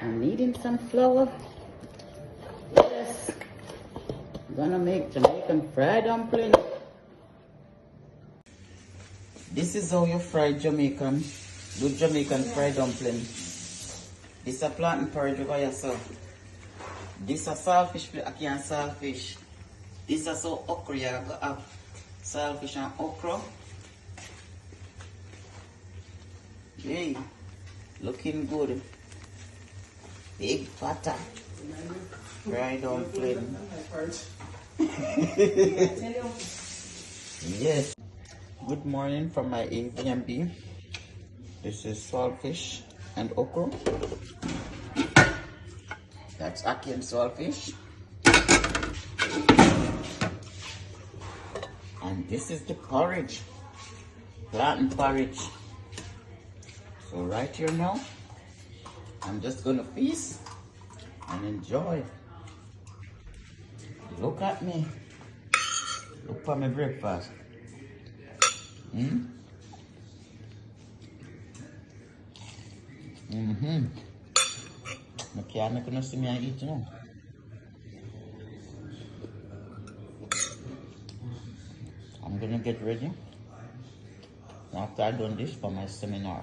I'm needing some flour. Yes. I'm gonna make Jamaican fried dumpling. This is how you fry Jamaican. Do Jamaican fried dumpling. This is a plantain porridge by yourself. This is a saltfish, I can saltfish. This is so okra, you have saltfish and okra. Hey, looking good. Big butter. Fried dumpling. Yes. Good morning from my AB&B. This is saltfish and okra. That's ackee and saltfish. And this is the porridge. Plantain porridge. So right here now, I'm just gonna feast and enjoy. Look at me. Look for my breakfast. I can't make no see me eat, you know. I'm gonna get ready after I done this for my seminar.